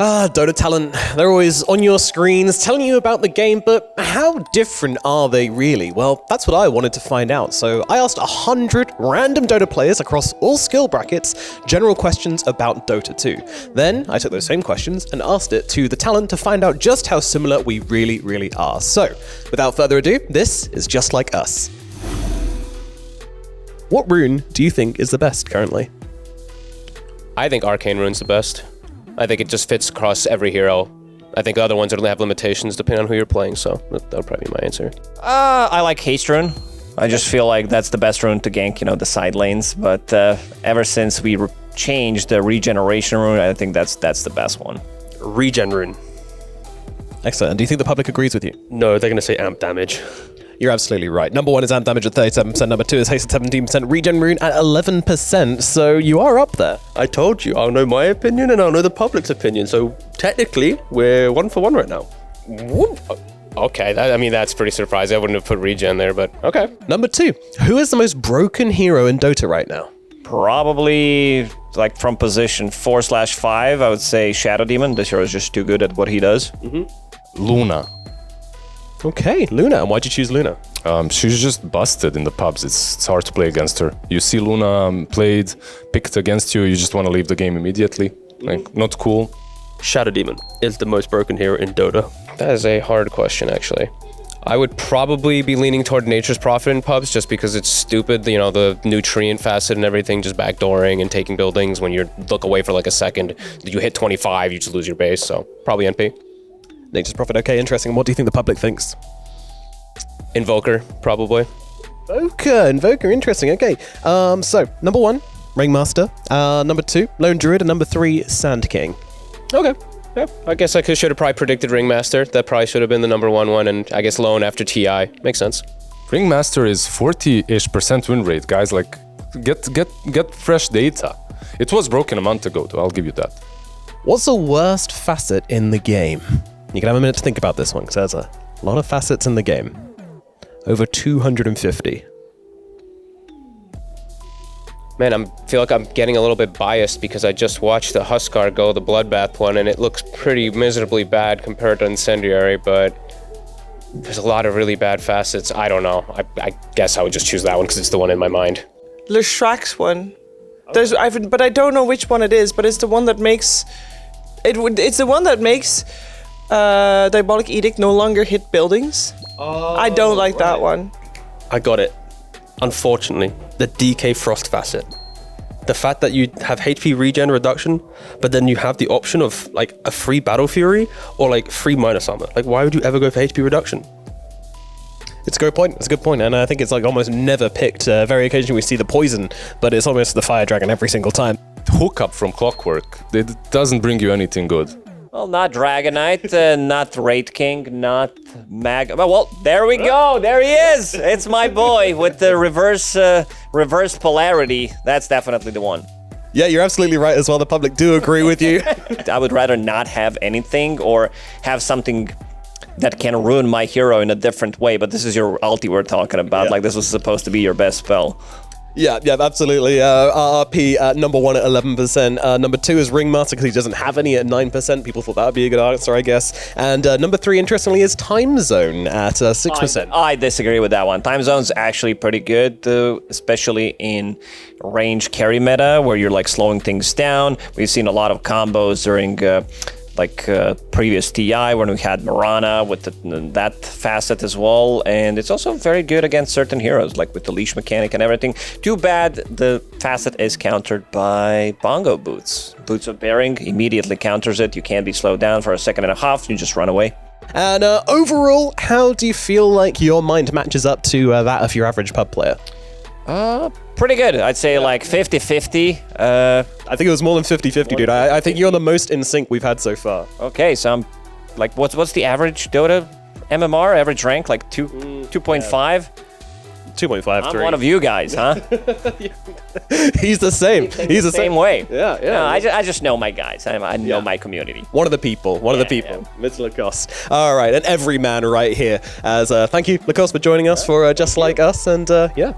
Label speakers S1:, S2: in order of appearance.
S1: Dota talent, they're always on your screens telling you about the game, but how different are they really? Well, that's what I wanted to find out, so I asked 100 random Dota players across all skill brackets general questions about Dota 2. Then, I took those same questions and asked it to the talent to find out just how similar we really are. So, without further ado, this is Just Like Us. What rune do you think is the best currently?
S2: I think Arcane Rune's the best. I think it just fits across every hero. I think other ones will have limitations depending on who you're playing, so that would probably be my answer.
S3: I like Haste Rune. I just feel like that's the best rune to gank, the side lanes. But ever since we changed the Regeneration Rune, I think that's the best one.
S2: Regen Rune.
S1: Excellent. And do you think the public agrees with you?
S2: No, they're going to say amp damage.
S1: You're absolutely right. Number 1 is amp damage at 37%, number 2 is haste at 17%, regen rune at 11%, so you are up there.
S2: I told you, I'll know my opinion and I'll know the public's opinion, so technically, we're 1 for 1 right now. Okay, that's pretty surprising. I wouldn't have put regen there, but okay.
S1: Number 2, who is the most broken hero in Dota right now?
S3: Probably, like, from position 4/5, I would say Shadow Demon. This hero is just too good at what he does.
S4: Luna.
S1: Okay, Luna. And why'd you choose Luna?
S4: She's just busted in the pubs. It's hard to play against her. You see Luna picked against you, you just want to leave the game immediately. Like, not cool.
S2: Shadow Demon is the most broken hero in Dota. That is a hard question, actually. I would probably be leaning toward Nature's Prophet in pubs just because it's stupid, the nutrient facet and everything, just backdooring and taking buildings when you look away for like a second. You hit 25, you just lose your base, so probably NP.
S1: Nature's Prophet, okay, interesting. And what do you think the public thinks?
S2: Invoker, probably.
S1: Invoker, interesting, okay. So, number 1, Ringmaster. Number 2, Lone Druid. And number 3, Sand King.
S2: Okay, yeah. I guess I should have probably predicted Ringmaster. That probably should have been the number 1 one, and I guess Lone after TI. Makes sense.
S4: Ringmaster is 40-ish% win rate, guys. Like, get fresh data. It was broken a month ago, though, I'll give you that.
S1: What's the worst facet in the game? You can have a minute to think about this one, because there's a lot of facets in the game. Over 250.
S2: Man, I feel like I'm getting a little bit biased because I just watched the Huskar go, the Bloodbath one, and it looks pretty miserably bad compared to Incendiary, but there's a lot of really bad facets. I don't know. I guess I would just choose that one because it's the one in my mind.
S5: Leshrak's one. But I don't know which one it is, but it's the one that makes... It's the one that makes... Diabolic Edict no longer hit buildings. I don't like that one.
S2: I got it. Unfortunately, the DK Frost facet. The fact that you have HP regen reduction, but then you have the option of like a free Battle Fury or like free minus armor. Like, why would you ever go for HP reduction?
S1: It's a good point. It's a good point, and I think it's like almost never picked. Very occasionally we see the poison, but it's almost the Fire Dragon every single time.
S4: Hookup from Clockwork. It doesn't bring you anything good.
S3: Well, not Dragonite, not Wraith King, not Mag... Well, there we go. There he is. It's my boy with the reverse polarity. That's definitely the one.
S1: Yeah, you're absolutely right as well. The public do agree with you.
S3: I would rather not have anything or have something that can ruin my hero in a different way, but this is your ulti we're talking about. Yeah. Like, this was supposed to be your best spell.
S1: Yeah, absolutely. RRP at number 1 at 11%. Number 2 is Ringmaster because he doesn't have any at 9%. People thought that would be a good answer, I guess. And number 3, interestingly, is Time Zone at 6%.
S3: I disagree with that one. Time Zone's actually pretty good, especially in range carry meta, where you're like slowing things down. We've seen a lot of combos during previous TI when we had Mirana with that facet as well, and it's also very good against certain heroes, like with the leash mechanic and everything. Too bad the facet is countered by Bongo Boots. Boots of Bearing immediately counters it. You can't be slowed down for a second and a half, you just run away.
S1: And overall, how do you feel like your mind matches up to that of your average pub player?
S3: Pretty good. I'd say like 50-50.
S1: I think it was more than 50-50, dude. I think you're the most in sync we've had so far.
S3: Okay, so I'm like, what's the average Dota MMR average rank? Like 2.5.
S1: 2.5.
S3: I'm one of you guys, huh?
S1: He's the same. He's the same
S3: way.
S1: Yeah.
S3: No, I just know my guys. I know my community.
S1: One of the people. Mr. Lacoste. All right, and every man right here. As thank you, Lacoste, for joining us for Just Like Us, and yeah.